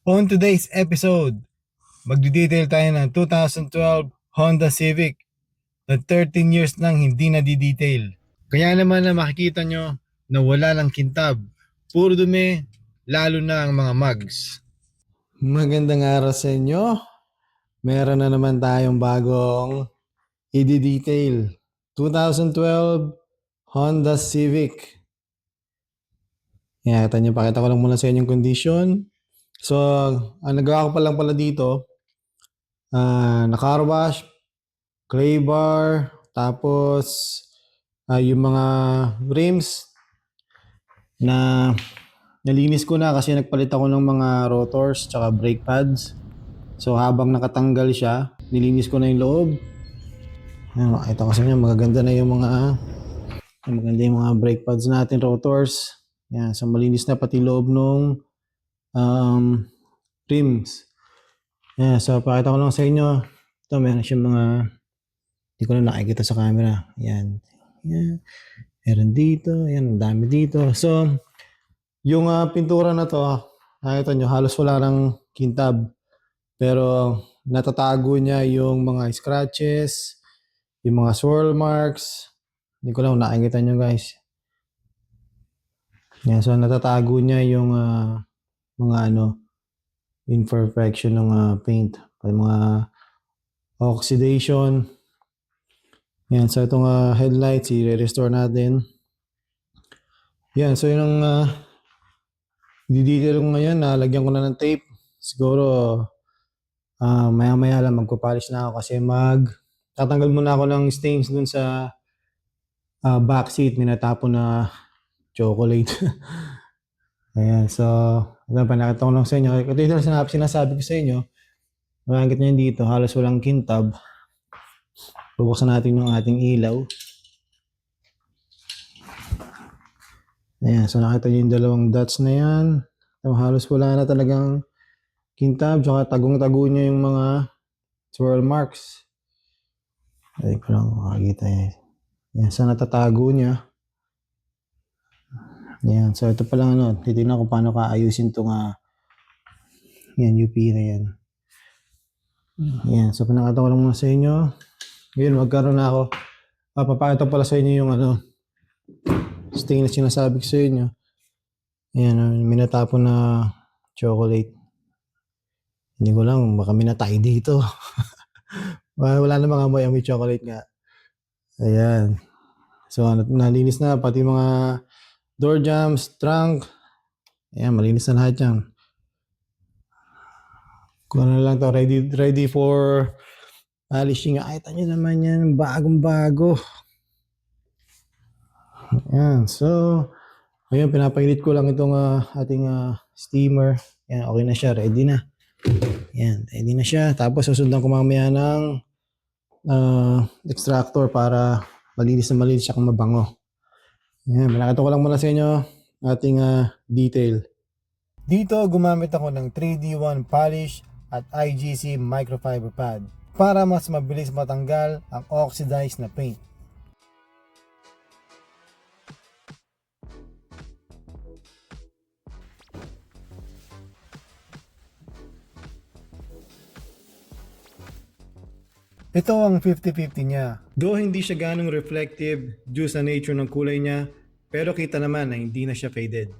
On today's episode, magdi-detail tayo ng 2012 Honda Civic na 13 years nang hindi na-detail. Kaya naman na makikita nyo na wala lang kintab, puro dumi, lalo na ang mga mugs. Magandang araw sa inyo. Meron na naman tayong bagong i-detail. 2012 Honda Civic. Yan, pakita ko lang muna sa inyo yung condition. So, ang nagawa ko pa lang pala dito, na-car wash, clay bar, tapos yung mga rims na nalinis ko na kasi nagpalit ako ng mga rotors tsaka brake pads. So habang nakatanggal siya, nilinis ko na yung loob. Ayan, makita ko sa inyo, magaganda na yung mga brake pads natin, rotors. Yan, so malinis na pati loob ng um, rims. Yan, so pakita ko lang sa inyo. Ito, meron siyang mga, hindi ko na nakikita sa camera. Yan. Yan. Meron dito. Yan, ang dami dito. So, yung pintura na to, nakita nyo, halos wala ng kintab. Pero natatago niya yung mga scratches, yung mga swirl marks. Hindi ko lang kung nakikita nyo guys. Yan, so natatago niya yung mga imperfection ng paint. Mga oxidation. Yan, so itong headlights, i-restore natin. Yan, so yung didetail ko ngayon, nalagyan ko na ng tape. Siguro maya-maya lang magpapalis na ako kasi tatanggal muna ako ng stains dun sa back seat, minatapon na chocolate. Ayan, so panakita ko lang sa inyo. Ito yung sinasabi ko sa inyo. Makikita nyo dito, halos walang kintab. Bubuksan natin yung ating ilaw. Ayan, so nakita nyo yung dalawang dots na yan. Halos wala na talagang kintab, tsaka tagong-tago niya yung mga swirl marks. Ay ko lang makakita yan. Yan, so natatago niya. Yan, so ito pa lang titignan ko paano kaayusin itong yan, UP na yan. Yan, so pinakita ko lang muna sa inyo. Ngayon, magkaroon na ako. Papakita pala sa inyo yung stain na sinasabi ko sa inyo. Yan, minatapon na chocolate. Hindi ko lang, baka minatay dito. Wala na mga amoy chocolate nga. Ayan. So, nalinis na pati mga door jambs, trunk. Ayan, malinis na lahat yan. Kung ano lang to, ready for polishing. Ay, tanyo naman yan, bagong-bago. Ayan, so, ngayon pinapainit ko lang itong ating steamer. Ayan, okay na siya, ready na. Ayan, ready na siya. Tapos susundan ko mamaya ng extractor para malinis na malinis siya kung mabango. Ayan, malakita ko lang muna sa inyo ating detail. Dito gumamit ako ng 3D1 polish at IGC microfiber pad para mas mabilis matanggal ang oxidized na paint. Ito ang 50-50 niya. Though hindi siya ganong reflective due sa nature ng kulay niya, pero kita naman na hindi na siya faded.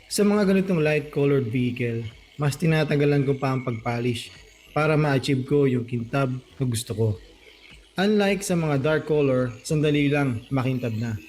Sa mga ganitong light colored vehicle, mas tinatagalan ko pa ang pagpolish para ma-achieve ko yung kintab na gusto ko. Unlike sa mga dark color, sandali lang makintab na.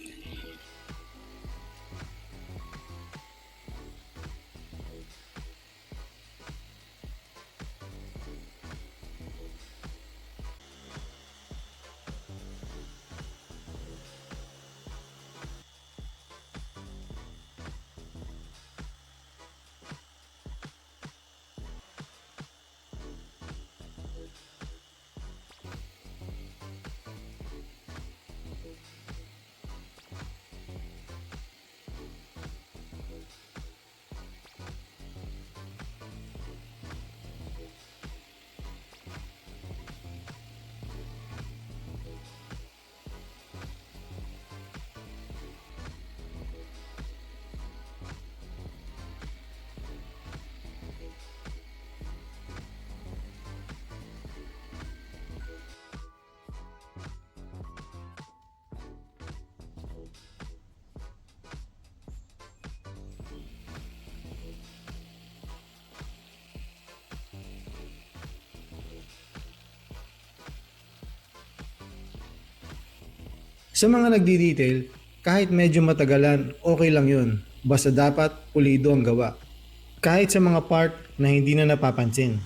Sa mga nagdi-detail, kahit medyo matagalan, okay lang yun. Basta dapat pulido ang gawa. Kahit sa mga part na hindi na napapansin.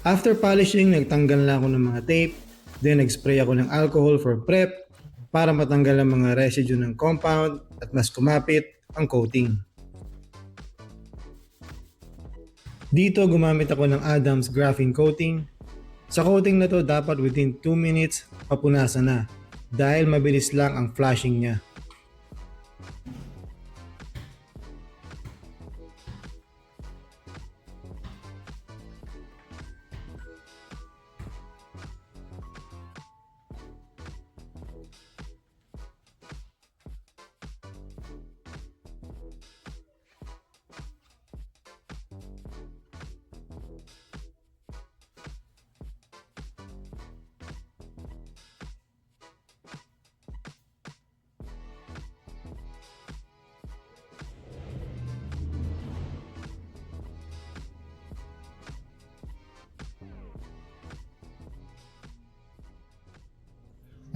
After polishing, nagtanggal na ako ng mga tape, then nag-spray ako ng alcohol for prep para matanggal ang mga residue ng compound at mas kumapit ang coating. Dito gumamit ako ng Adams graphene coating. Sa coating na to dapat within 2 minutes papunasan na dahil mabilis lang ang flashing niya.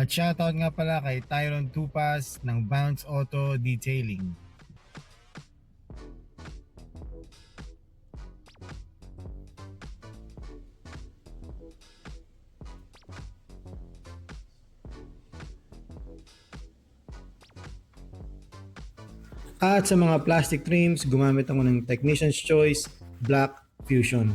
At shoutout nga pala kay Tyron Tupas ng Bounce Auto Detailing. At sa mga plastic trims, gumamit ako ng Technician's Choice Black Fusion.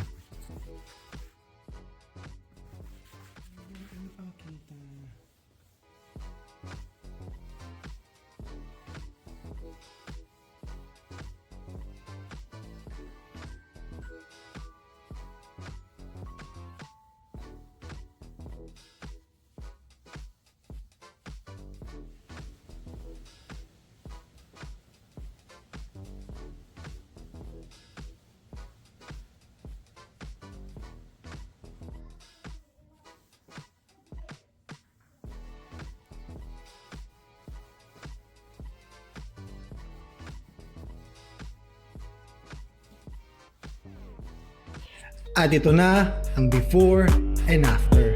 At ito na ang before and after.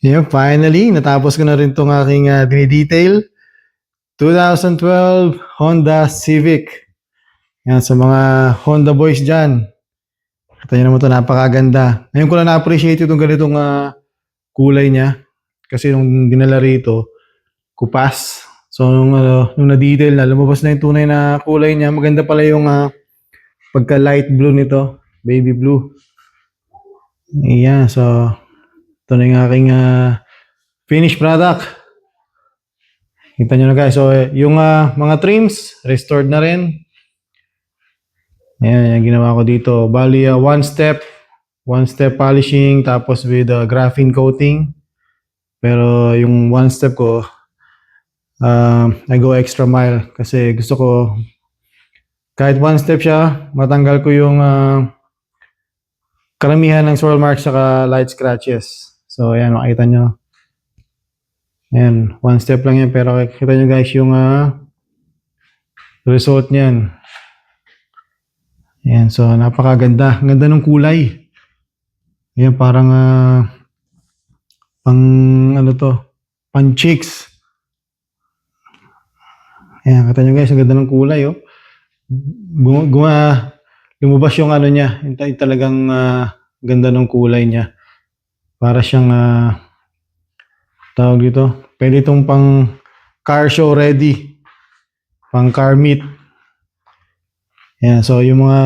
Yeah, finally, natapos ko na rin itong aking dinidetail. 2012 Honda Civic. Yan, sa mga Honda boys dyan. Kita nyo naman ito, napakaganda. Ngayon ko lang na-appreciate itong ganitong kulay niya. Kasi nung dinala rito, kupas. So, nung na-detail na, lumabas na yung tunay na kulay niya. Maganda pala yung pagka-light blue nito. Baby blue. Ayan, so ito na yung aking finished product. Kita nyo na guys. So, yung mga trims, restored na rin. Ayan, yung ginawa ko dito. Bali, one step polishing, tapos with graphene coating. Pero yung one step ko, I go extra mile. Kasi gusto ko, kahit one step siya, matanggal ko yung karamihan ng swirl marks saka light scratches. So, ayan, makita nyo. Ayan, one step lang yan. Pero kita nyo guys yung result niyan. Ayan, so napakaganda. Ang ganda ng kulay. Ayan, parang pang ano to, pang chicks. Ayan, kita nyo guys, ang ganda ng kulay, oh. Lumabas yung ano niya, yung talagang ganda ng kulay niya. Para siyang tawag dito, pwede itong pang car show ready, pang car meet. Yan, so yung mga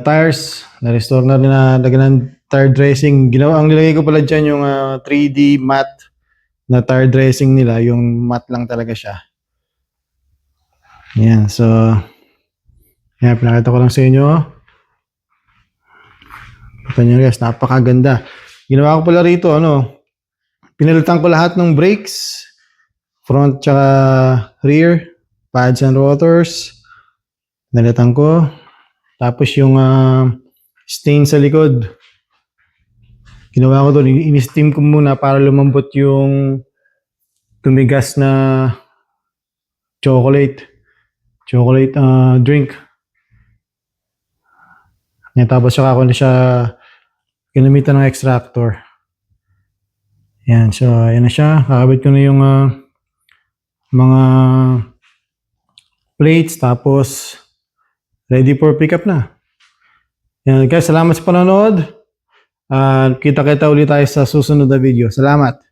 tires, na-restore na rin na lagyan ng tire dressing. Ang nilagay ko pala dyan yung 3D matte na tire dressing nila, yung matte lang talaga siya. Yan, so yan, pinakita ko lang sa inyo. Kita nyo guys, napakaganda. Ginawa ko pala rito, pinalitan ko lahat ng brakes, front tsaka rear, pads and rotors. Pinalitan ko. Tapos yung stain sa likod, ginawa ko doon, in-steam ko muna para lumambot yung tumigas na chocolate drink. Yan, tapos saka ako na siya ginamitan ng extractor. Yan, so ayan na siya. Kakabit ko na yung mga plates, tapos ready for pickup na. Yan guys, salamat sa panonood. Kita-kita ulit tayo sa susunod na video. Salamat.